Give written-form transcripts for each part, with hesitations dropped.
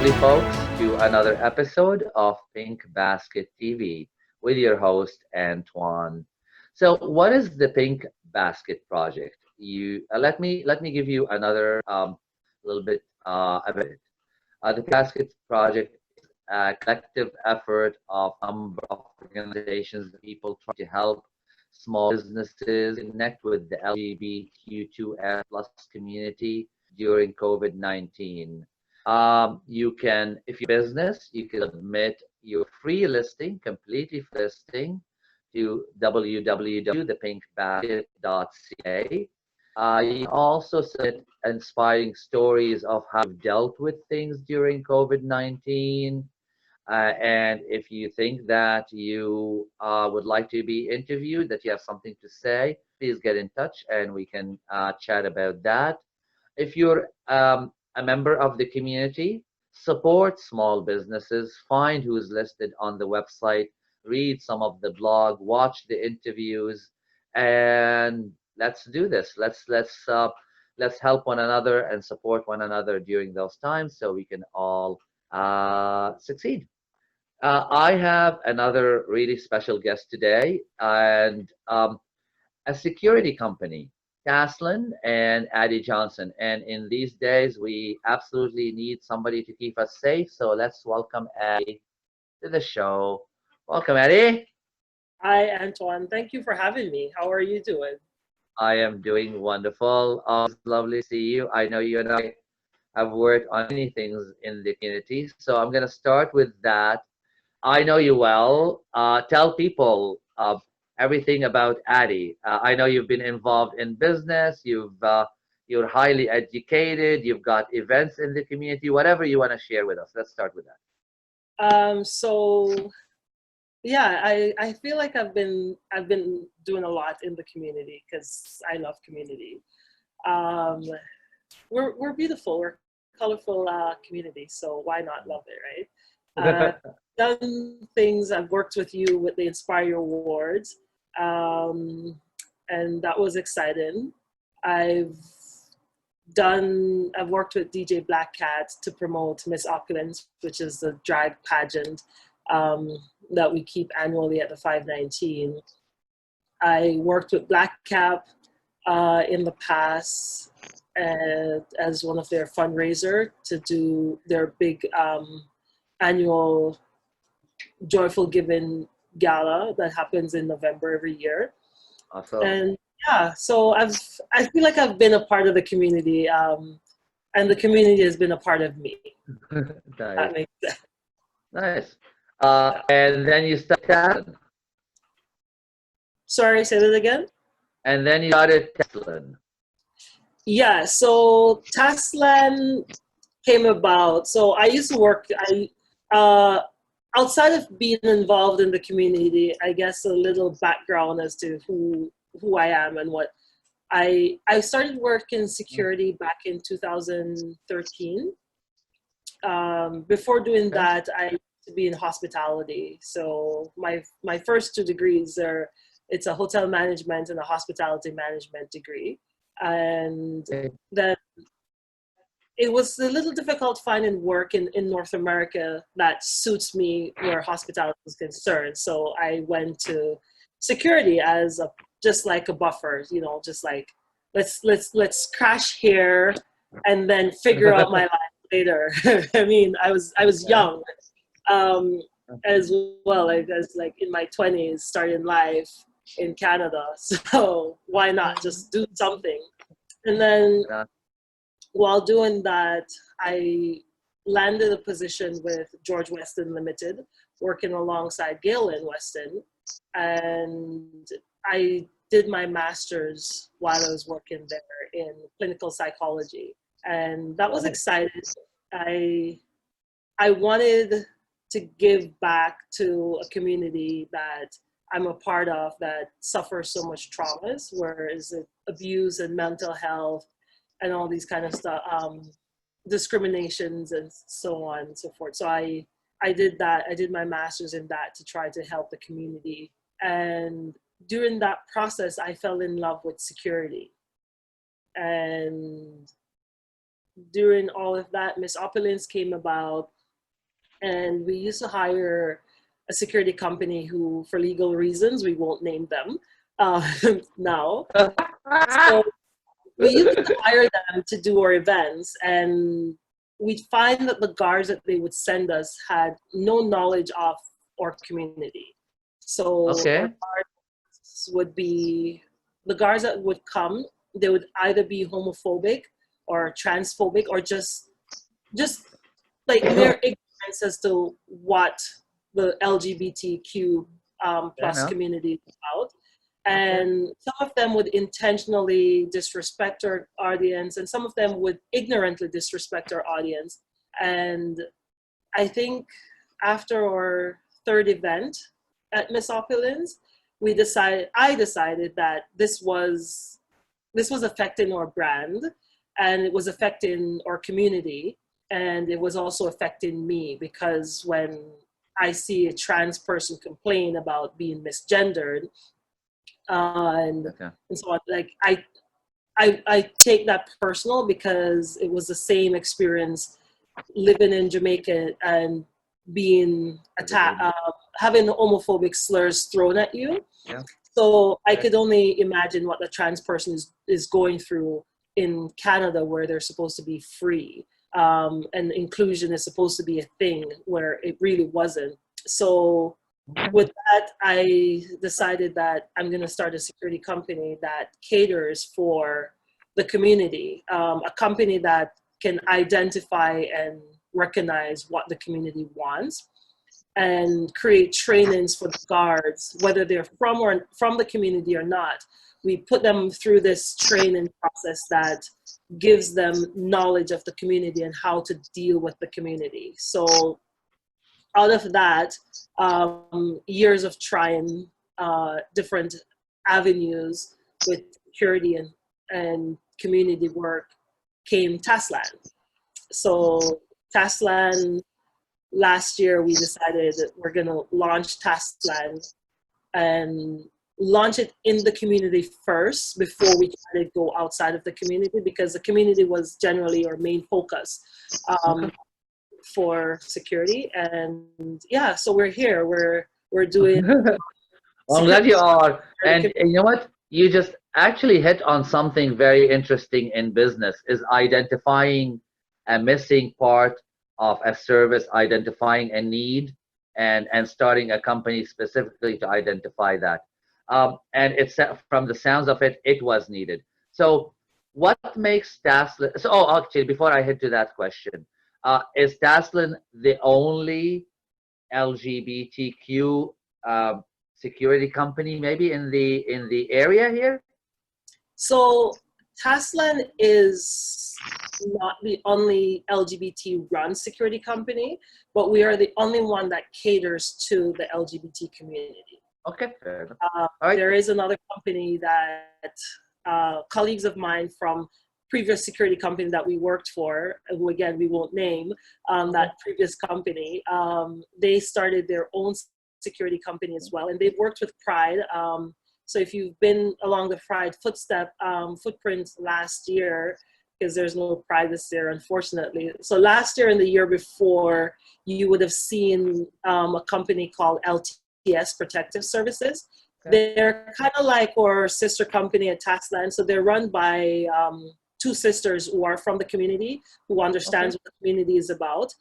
lovely folks, to another episode of Pink Basket TV with your host Antoine. So, what is the Pink Basket Project? You let me give you another little bit about it. The Pink Basket Project is a collective effort of a number of organizations, people trying to help small businesses connect with the LGBTQ plus community during COVID-19. You can, if you're a business, you can submit your free listing, completely free listing, to www.thepinkbasket.ca. You can also submit inspiring stories of how you've dealt with things during COVID-19. And if you think that you would like to be interviewed, that you have something to say, please get in touch and we can chat about that. If you're a member of the community, support small businesses, find who's listed on the website, read some of the blog, watch the interviews, and let's do this. Let's help one another and support one another during those times so we can all succeed. I have another really special guest today, and a security company, Taslan and Addie Johnson. And in these days, we absolutely need somebody to keep us safe. So let's welcome Addie to the show. Welcome, Addie. Hi, Antoine. Thank you for having me. How are you doing? I am doing wonderful. Always lovely to see you. I know you and I have worked on many things in the community. So I'm going to start with that. I know you well. Tell people everything about Addie. I know you've been involved in business. You're highly educated. You've got events in the community. Whatever you want to share with us. Let's start with that. So yeah, I feel like I've been doing a lot in the community because I love community. Um, we're beautiful. We're colorful community. So why not love it, right? Done things. I've worked with you with the Inspire Your Awards, and that was exciting. I've I've worked with DJ Black Cat to promote Miss Opulence, which is the drag pageant that we keep annually at the 519. I worked with Black Cap in the past as one of their fundraiser to do their big annual Joyful Giving Gala that happens in November every year. Awesome. And yeah, so I feel like I've been a part of the community, and the community has been a part of me. That Nice. makes sense. Nice. And then you started, Sorry, say that again. and then you started Taslan. Yeah, so Taslan came about. So I used to work. Uh, Outside of being involved in the community, I guess a little background as to who I am and what I started working security back in 2013. Before doing Okay. that, I used to be in hospitality. So my first two degrees are it's a hotel management and a hospitality management degree, and Okay. then it was a little difficult finding work in North America that suits me where hospitality is concerned. So I went to security as just like a buffer, just like let's crash here and then figure out my life later. I mean, I was Okay. young, um, as well, like as like in my 20s, starting life in Canada. So why not just do something? And then Uh, while doing that, I landed a position with George Weston Limited, working alongside Galen Weston. And I did my master's while I was working there in clinical psychology. And that was Nice. exciting. I, I wanted to give back to a community that I'm a part of that suffers so much traumas, whereas abuse and mental health and all these kind of stuff, discriminations and so on and so forth. So I did that. I did my master's in that to try to help the community. And during that process, I fell in love with security. And during all of that, Miss Opulence came about. and we used to hire a security company who, for legal reasons, we won't name them uh, now. So we used to hire them to do our events, and we'd find that the guards that they would send us had no knowledge of our community. So our Okay. guards would be the guards that would come. They would either be homophobic or transphobic, or just like mere ignorance as to what the LGBTQ Yeah, plus no. community is about. Okay. And some of them would intentionally disrespect our audience, and some of them would ignorantly disrespect our audience. And I think after our third event at Miss Opulence, I decided that this was affecting our brand, and it was affecting our community, and it was also affecting me, because when I see a trans person complain about being misgendered, and Okay. and so on, like I take that personal, because it was the same experience living in Jamaica and being attacked, having homophobic slurs thrown at you. Yeah. So I Okay. could only imagine what the trans person is going through in Canada, where they're supposed to be free, and inclusion is supposed to be a thing where it really wasn't. So with that, I decided that I'm going to start a security company that caters for the community, a company that can identify and recognize what the community wants, and create trainings for the guards, whether they're from the community or not. We put them through this training process that gives them knowledge of the community and how to deal with the community. So out of that, years of trying different avenues with security and community work, came Taslan. So Taslan, last year we decided that we're going to launch Taslan, and launch it in the community first before we try to go outside of the community, because the community was generally our main focus. Okay. For security. And yeah, so we're here, we're doing Well, I'm glad security you are. for the And you know what? You just actually hit on something very interesting in business, is identifying a missing part of a service, identifying a need, and starting a company specifically to identify that. And it's from the sounds of it, it was needed. So what makes Taslan? So, oh, actually, before I head to that question, is Taslan the only LGBTQ security company maybe in the area here? So Taslan is not the only LGBT run security company, but we are the only one that caters to the LGBT community. Okay, fair enough. All right. There is another company that colleagues of mine from previous security company that we worked for, who again we won't name, that previous company, they started their own security company as well, and they've worked with Pride. So if you've been along the Pride footprints last year, because there's no Pride this year, unfortunately. So last year and the year before, you would have seen a company called LTS Protective Services. Okay. They're kind of like our sister company at Taslan. So they're run by two sisters who are from the community, who understands what the community is about.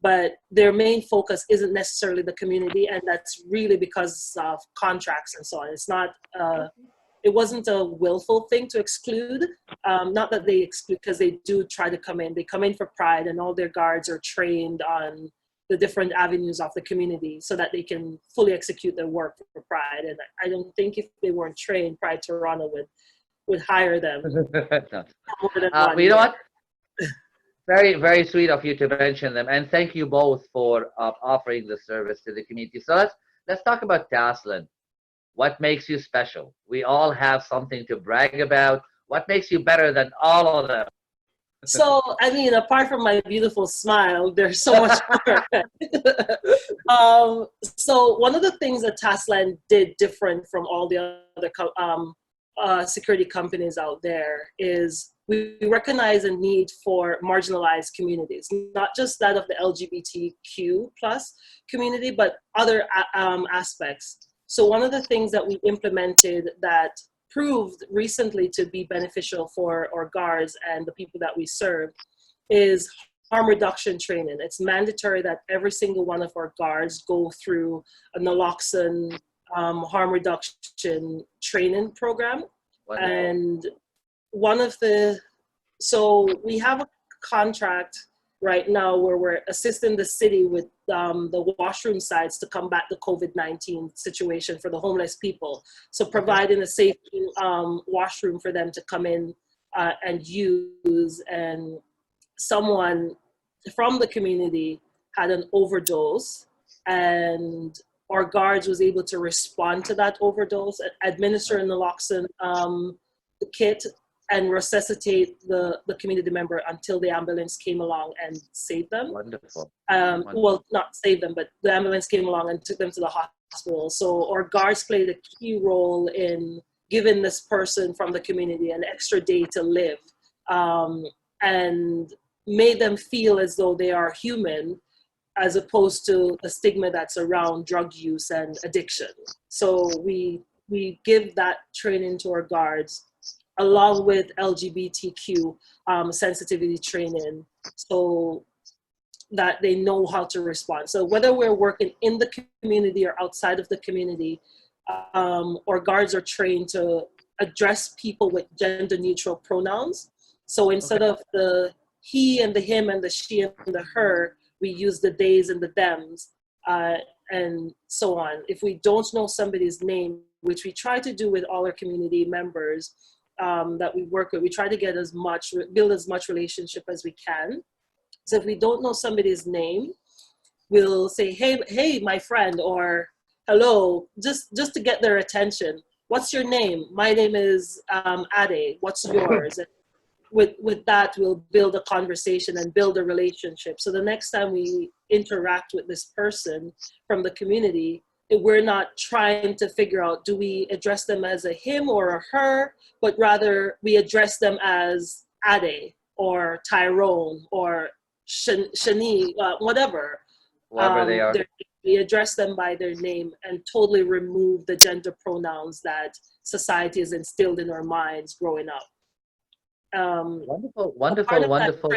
But their main focus isn't necessarily the community, and that's really because of contracts and so on. It's not, it wasn't a willful thing to exclude. Not that they exclude, because they do try to come in. They come in for Pride, and all their guards are trained on the different avenues of the community so that they can fully execute their work for Pride. And I don't think if they weren't trained, Pride Toronto would hire them. No. More than one You know year. what? Very, very sweet of you to mention them, and thank you both for offering the service to the community. So let's talk about Taslan. What makes you special? We all have something to brag about. What makes you better than all of them? So, I mean, apart from my beautiful smile, there's so much more. So one of the things that Taslan did different from all the other security companies out there is we recognize a need for marginalized communities, not just that of the LGBTQ plus community, but other aspects. So one of the things that we implemented that proved recently to be beneficial for our guards and the people that we serve is harm reduction training. It's mandatory that every single one of our guards go through a naloxone harm reduction training program. Wonderful. And so we have a contract right now where we're assisting the city with the washroom sites to combat the COVID-19 situation for the homeless people. So providing a safe washroom for them to come in and use. And someone from the community had an overdose, and our guards was able to respond to that overdose, administer naloxone kit, and resuscitate the community member until the ambulance came along and saved them. Wonderful. Well, not save them, but the ambulance came along and took them to the hospital. So our guards played a key role in giving this person from the community an extra day to live, and made them feel as though they are human, as opposed to the stigma that's around drug use and addiction. So we give that training to our guards, along with LGBTQ sensitivity training, so that they know how to respond. So whether we're working in the community or outside of the community, our guards are trained to address people with gender neutral pronouns. So instead of the he and the him and the she and the her, we use the theys and the thems, and so on. If we don't know somebody's name, which we try to do with all our community members that we work with, we try to get build as much relationship as we can. So if we don't know somebody's name, we'll say, hey, my friend, or hello, just to get their attention. What's your name? My name is Ade. What's yours? And with that, we'll build a conversation and build a relationship. So the next time we interact with this person from the community, we're not trying to figure out, do we address them as a him or a her, but rather we address them as Ade or Tyrone or Shani, whatever. Whoever they are. We address them by their name and totally remove the gender pronouns that society has instilled in our minds growing up. Wonderful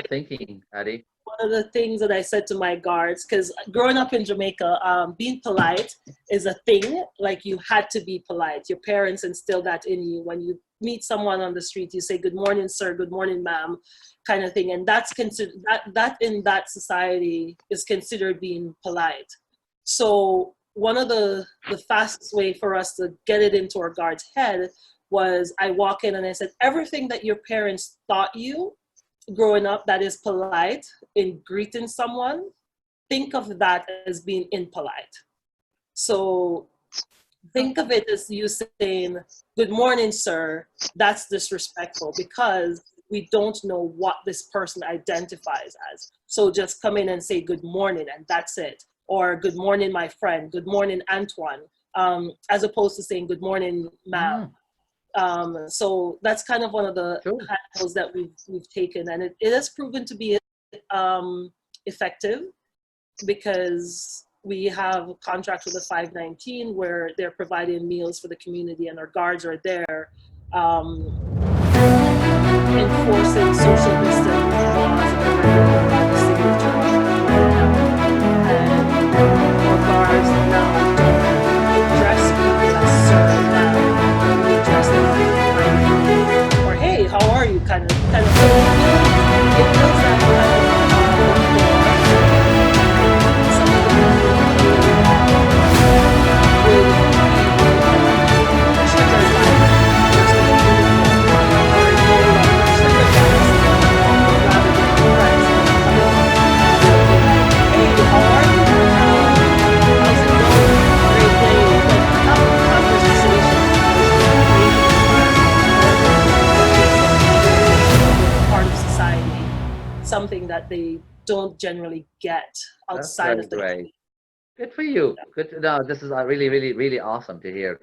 thinking, Addie. One of the things that I said to my guards, because growing up in Jamaica, being polite is a thing. Like, you had to be polite. Your parents instilled that in you. When you meet someone on the street, you say, "Good morning, sir," "Good morning, ma'am," kind of thing. And that's considered, that in that society is considered being polite. So one of the fastest way for us to get it into our guard's head was, I walk in and I said, everything that your parents taught you growing up that is polite in greeting someone, think of that as being impolite. So think of it as you saying, "Good morning, sir." That's disrespectful because we don't know what this person identifies as. So just come in and say good morning and that's it. Or "Good morning, my friend," "Good morning, Antoine," as opposed to saying "Good morning, ma'am." So that's kind of one of the handles that we've taken, and it has proven to be effective, because we have a contract with the 519 where they're providing meals for the community, and our guards are there enforcing social distance laws and the signature and our guards now don't address people as sir now. We address them by name, or "Hey, how are you?" kind of thing. It builds that kind of rapport. Some of the something that they don't generally get outside of the Great. Good for you. Good. No, this is really, really, really awesome to hear.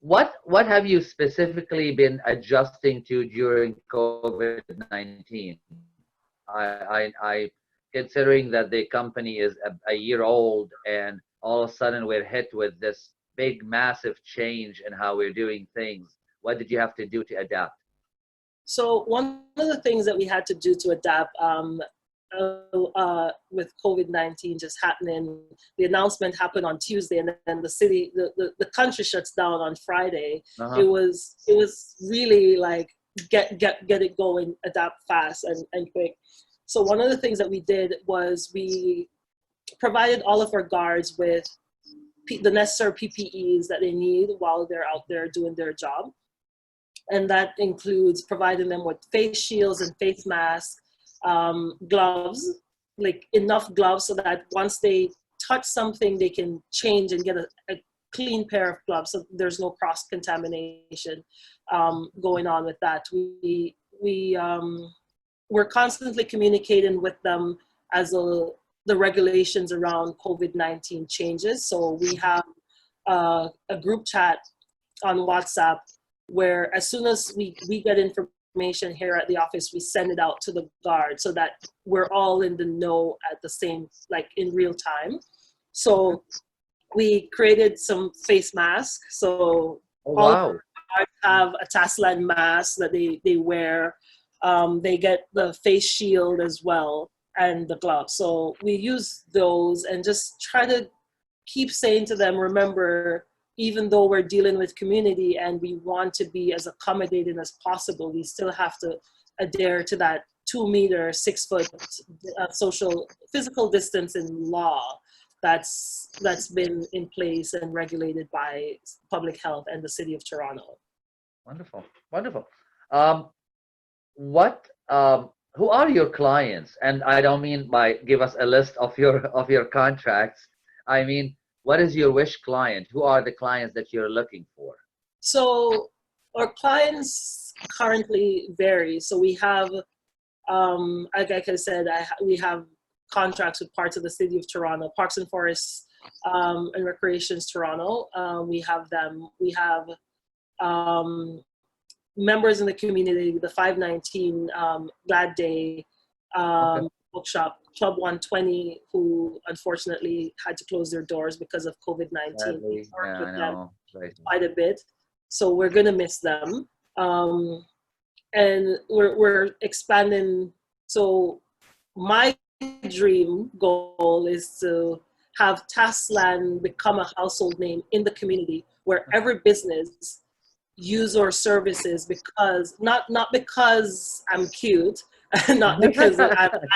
what have you specifically been adjusting to during COVID-19? I considering that the company is a year old and all of a sudden we're hit with this big massive change in how we're doing things. What did you have to do to adapt? So one of the things that we had to do to adapt with COVID-19 just happening, the announcement happened on Tuesday, and then the country shuts down on Friday. Uh-huh. It was really like get it going, adapt fast and quick. So one of the things that we did was we provided all of our guards with the necessary PPEs that they need while they're out there doing their job. And that includes providing them with face shields and face masks, gloves, like enough gloves so that once they touch something, they can change and get a clean pair of gloves so there's no cross-contamination going on with that. We're constantly communicating with them as the regulations around COVID-19 changes. So we have a group chat on WhatsApp where as soon as we get information here at the office, we send it out to the guard so that we're all in the know at the same, like in real time. So we created some face masks. So all of our guards have a Taslan mask that they wear. They get the face shield as well and the gloves. So we use those and just try to keep saying to them, remember, even though we're dealing with community and we want to be as accommodating as possible, we still have to adhere to that 2 meter, 6 foot physical distancing law that's been in place and regulated by public health and the city of Toronto. Wonderful, wonderful. Who are your clients? And I don't mean by give us a list of your contracts. I mean, what is your wish client? Who are the clients that you're looking for? So our clients currently vary. So we have, like I said, we have contracts with parts of the city of Toronto, Parks and Forests and Recreations Toronto. We have them. We have members in the community, the 519 Glad Day bookshop, Club 120, who unfortunately had to close their doors because of COVID-19. We worked with them quite a bit, so we're gonna miss them. And we're expanding. So my dream goal is to have Taslan become a household name in the community where every business use our services because not because I'm cute, not because I'm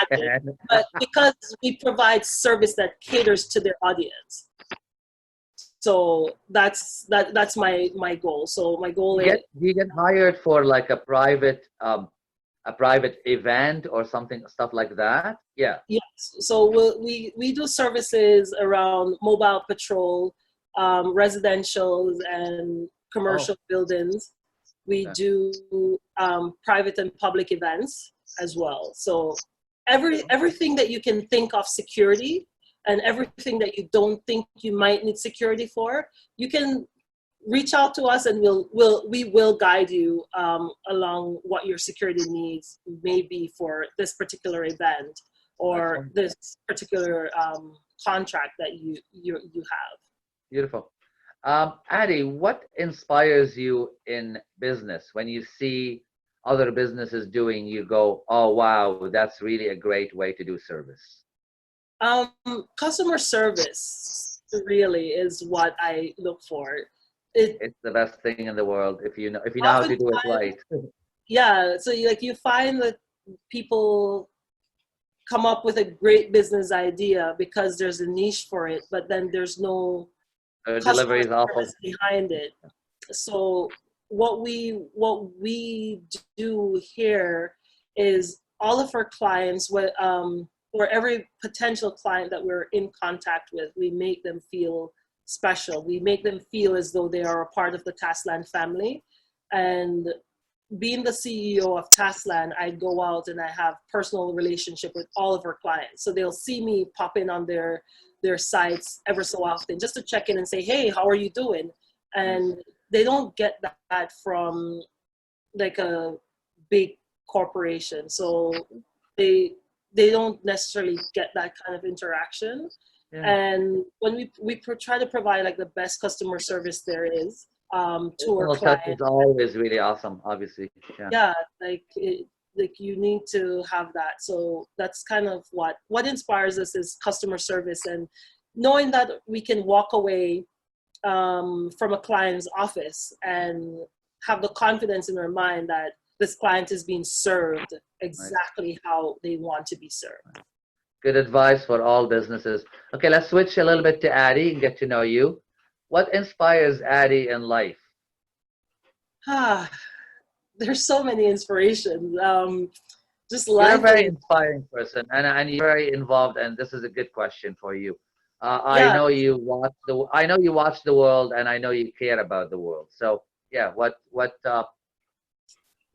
magic, but because we provide service that caters to their audience. So that's my goal. So my goal is you get hired for like a private event or stuff like that. Yeah. Yes. So we do services around mobile patrol, residential and commercial buildings. We do private and public events as well. So everything that you can think of security and everything that you don't think you might need security for, you can reach out to us and we will guide you along what your security needs may be for this particular event or this particular contract that you have. Beautiful. Addie, what inspires you in business? When you see other businesses doing, you go, oh, wow, that's really a great way to do service. Customer service really is what I look for. It's the best thing in the world if you know how to do it right. Yeah, so you find that people come up with a great business idea because there's a niche for it, but then there's no delivery is awful behind it. So what we do here is all of our clients, or every potential client that we're in contact with, we make them feel special. We make them feel as though they are a part of the Taslan family. And being the CEO of Taslan, I go out and I have personal relationship with all of our clients. So they'll see me pop in on their sites ever so often just to check in and say, hey, how are you doing? And they don't get that from like a big corporation. So they don't necessarily get that kind of interaction. Yeah. And when we try to provide like the best customer service there is to our Personal touch client. is always really awesome, obviously. Yeah. Yeah, like you need to have that. So that's kind of what inspires us is customer service, and knowing that we can walk away from a client's office and have the confidence in our mind that this client is being served exactly how they want to be served. Good advice for all businesses. Okay, let's switch a little bit to Addie and get to know you. What inspires Addie in life? Ah, there's so many inspirations. Just You're a life very and inspiring person, and you're very involved. And this is a good question for you. I yeah. know you watch the world, and I know you care about the world. So yeah, what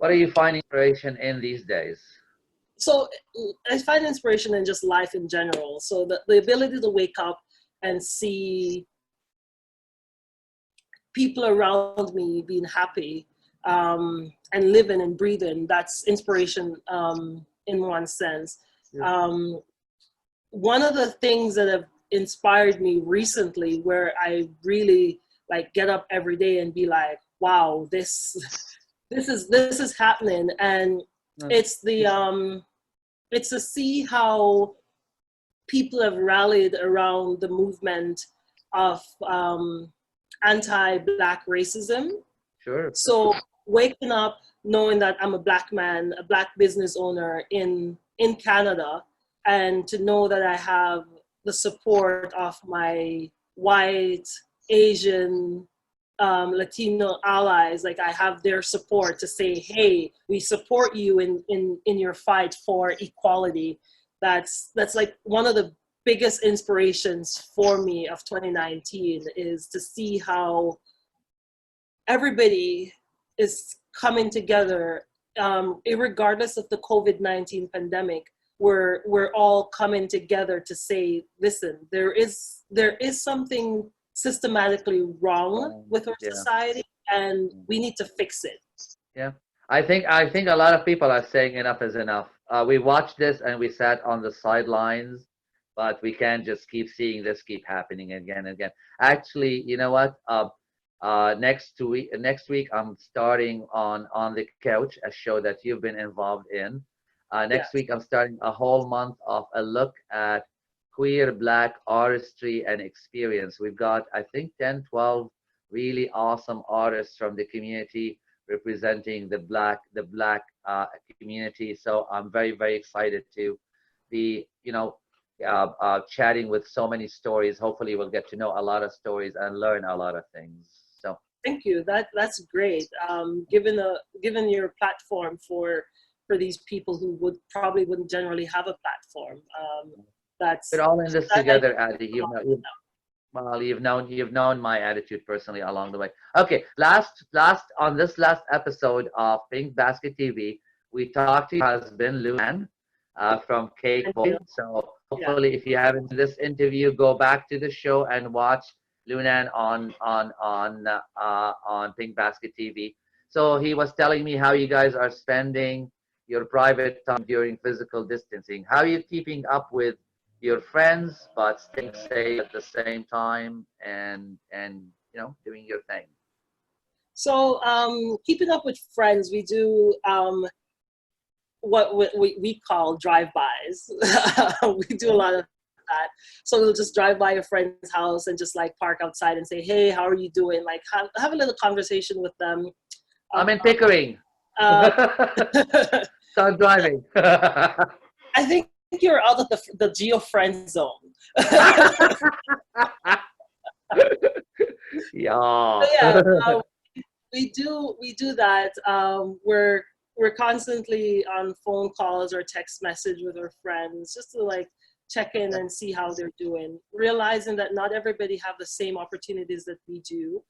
are you finding inspiration in these days? So I find inspiration in just life in general. So the ability to wake up and see people around me being happy and living and breathing, that's inspiration in one sense. Yeah. One of the things that have inspired me recently, where I really like get up every day and be like, wow, this is happening. And it's it's to see how people have rallied around the movement of anti-Black racism. Sure. So waking up knowing that I'm a Black man, a Black business owner in Canada, and to know that I have the support of my white, Asian, Latino allies, like I have their support to say, hey, we support you in your fight for equality. That's like one of the biggest inspirations for me of 2019 is to see how everybody is coming together, regardless of the COVID-19 pandemic. We're all coming together to say, listen, there is something systematically wrong with our Yeah. society, and we need to fix it. Yeah. I think a lot of people are saying enough is enough. We watched this and we sat on the sidelines, but we can't just keep seeing this keep happening again and again. Actually, you know what? Next week I'm starting on the couch, a show that you've been involved in. Yeah. Next week I'm starting a whole month of a look at queer Black artistry and experience. We've got, I think, 10, 12 really awesome artists from the community representing the black community. So I'm very, very excited to be, chatting with so many stories. Hopefully we'll get to know a lot of stories and learn a lot of things. So Thank you. That's great. Given your platform for these people who wouldn't generally have a platform. we're all in this That I together, Adi. Well, you've known my attitude personally along the way. Okay, last on this last episode of Pink Basket TV, we talked to your husband Luan from Cake Boy. So yeah. hopefully, if you haven't seen this interview, go back to the show and watch Lunan on Pink Basket TV. So he was telling me how you guys are spending your private time during physical distancing. How are you keeping up with your friends but staying safe at the same time and doing your thing? So keeping up with friends, we do what we call drive-bys. We do a lot of that. So we'll just drive by a friend's house and just like park outside and say, hey, how are you doing? Like have a little conversation with them. I'm in Pickering. Uh, Start driving. I think you're out of the geo friend zone. Yeah. So yeah, we do that. We're constantly on phone calls or text message with our friends just to like check in and see how they're doing, realizing that not everybody have the same opportunities that we do.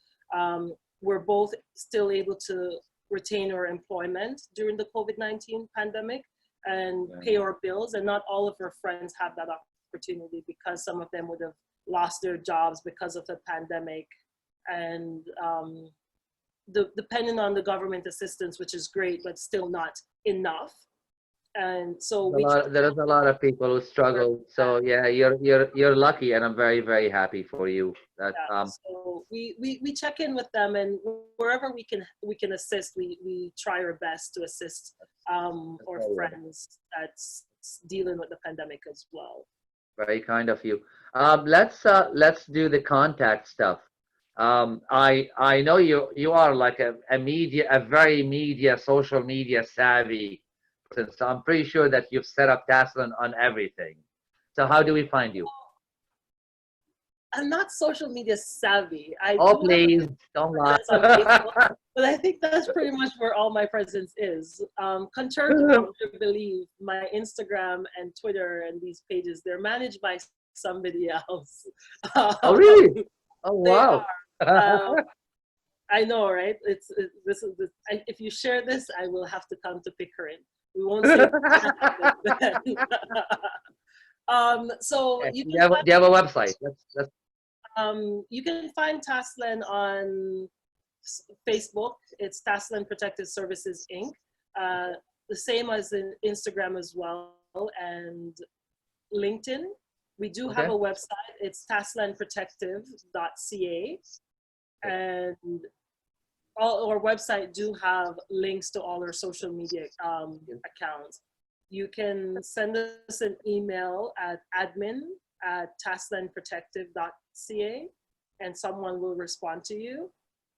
We're both still able to retain our employment during the COVID-19 pandemic and pay our bills, and not all of our friends have that opportunity because some of them would have lost their jobs because of the pandemic. And depending on the government assistance, which is great, but still not enough. And so There's a lot of people who struggle. So yeah, you're lucky, and I'm very, very happy for you. That yeah, so we check in with them, and wherever we can assist, we try our best to assist our friends that's dealing with the pandemic as well. very kind of you. Let's do the contact stuff. I know you are like a very media, social media savvy person. So I'm pretty sure that you've set up Taslan on everything. So how do we find you? I'm not social media savvy. I Oh, do have please, don't a lie. presence on Facebook, but I think that's pretty much where all my presence is. Contrary to what you believe, my Instagram and Twitter and these pages, they're managed by somebody else. Oh, really? Oh, They wow. are. I know, right? This is this. If you share this, I will have to come to Pickering. We won't say. So Okay. you Do can find you have a website? Let's you can find Taslan on Facebook. It's Taslan Protective Services Inc. The same as in Instagram as well, and LinkedIn. We do have okay. a website. It's taslanprotective.ca, and all our website do have links to all our social media accounts. You can send us an email at admin@taslanprotective.ca, and someone will respond to you.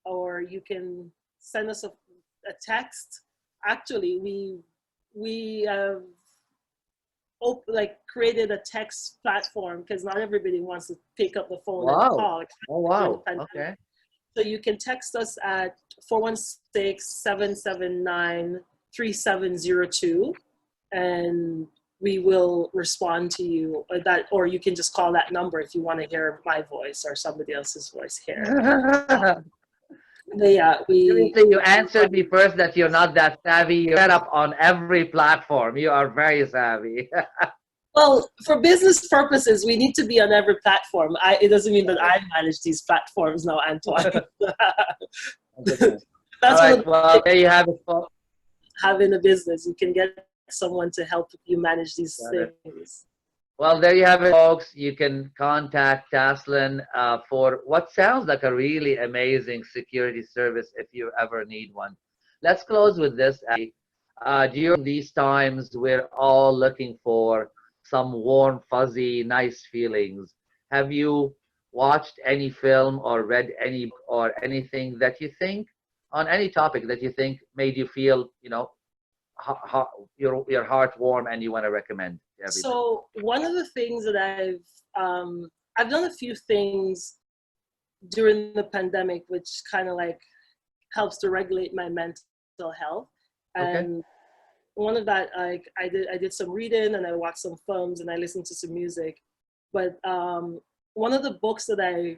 Or you can send us a text. Actually, we created a text platform because not everybody wants to pick up the phone and Wow. call. Oh, wow. Okay. So you can text us at 416-779-3702, and we will respond to you. Or you can just call that number if you want to hear my voice or somebody else's voice here. Yeah, You answered me first that you're not that savvy. You're set up on every platform. You are very savvy. well, for business purposes, we need to be on every platform. It doesn't mean that I manage these platforms now, Antoine. That's all right. Well, there you have it. Having a business, you can get someone to help you manage these things. Well, there you have it, folks. You can contact Taslan for what sounds like a really amazing security service if you ever need one. Let's close with this. During these times, we're all looking for some warm, fuzzy, nice feelings. Have you watched any film or read any book or anything that you think on any topic that you think made you feel, your heart warm and you want to recommend to everybody? So one of the things that I've done a few things during the pandemic, which kind of like helps to regulate my mental health. And one of that, like I did some reading and I watched some films and I listened to some music. But one of the books that I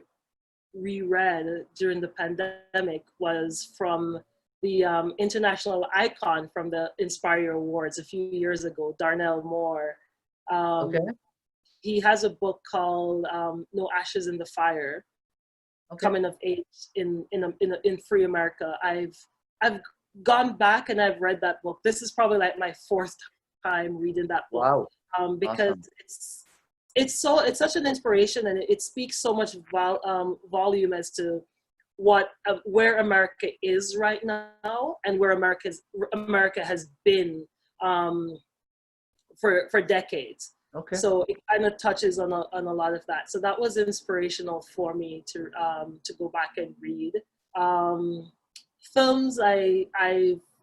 reread during the pandemic was from the international icon from the Inspire Awards a few years ago, Darnell Moore. He has a book called No Ashes in the Fire, Coming of Age in Free America. I've gone back and I've read that book. This is probably like my fourth time reading that book. Wow. Because it's such an inspiration, and it speaks so much volume as to where America is right now and where America has been for decades. So it kind of touches on a lot of that. So that was inspirational for me to go back and read. Films, I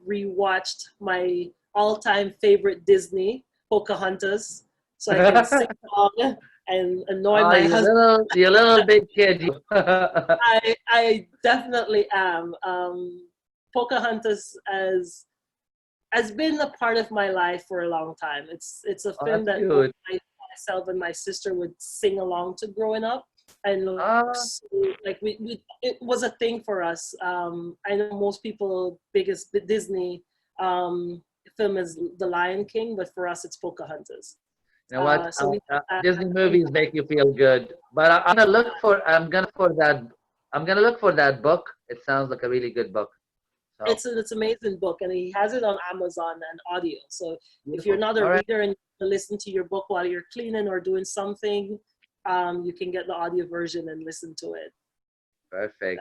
rewatched my all-time favorite Disney, Pocahontas, so I can sing along and annoy my husband. You little big kid. I definitely am. Pocahontas has been a part of my life for a long time. It's a film that myself and my sister would sing along to growing up, and it was a thing for us. I know most people biggest Disney film is The Lion King, but for us it's Pocahontas. You know what? Disney movies make you feel good, but I'm gonna look for that book. It sounds like a really good book. Oh, it's an amazing book, and he has it on Amazon and audio. So if you're beautiful. not a All right. reader and you listen to your book while you're cleaning or doing something, you can get the audio version and listen to it. Perfect.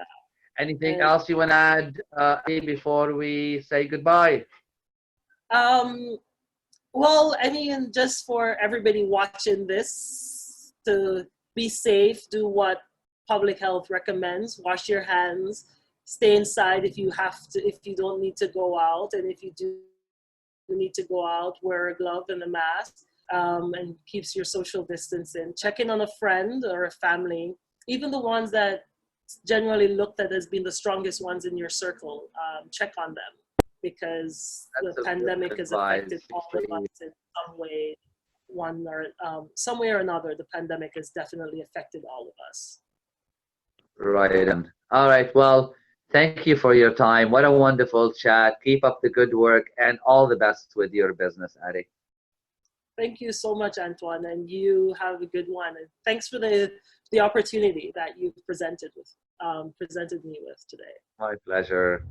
Anything And else you want to add, before we say goodbye? um, well, I mean, just for everybody watching this, to be safe, do what public health recommends. Wash your hands. Stay inside if you have to, if you don't need to go out, and if you do need to go out, wear a glove and a mask, and keeps your social distancing. Check in on a friend or a family, even the ones that generally looked at as being the strongest ones in your circle. Check on them, because the That's a good pandemic has affected advice. all of us in some way, one or some way or another. The pandemic has definitely affected all of us. Right. All right. Well, thank you for your time. What a wonderful chat. Keep up the good work and all the best with your business, Adi. Thank you so much, Antoine, and you have a good one. And thanks for the opportunity that you've presented me with today. My pleasure.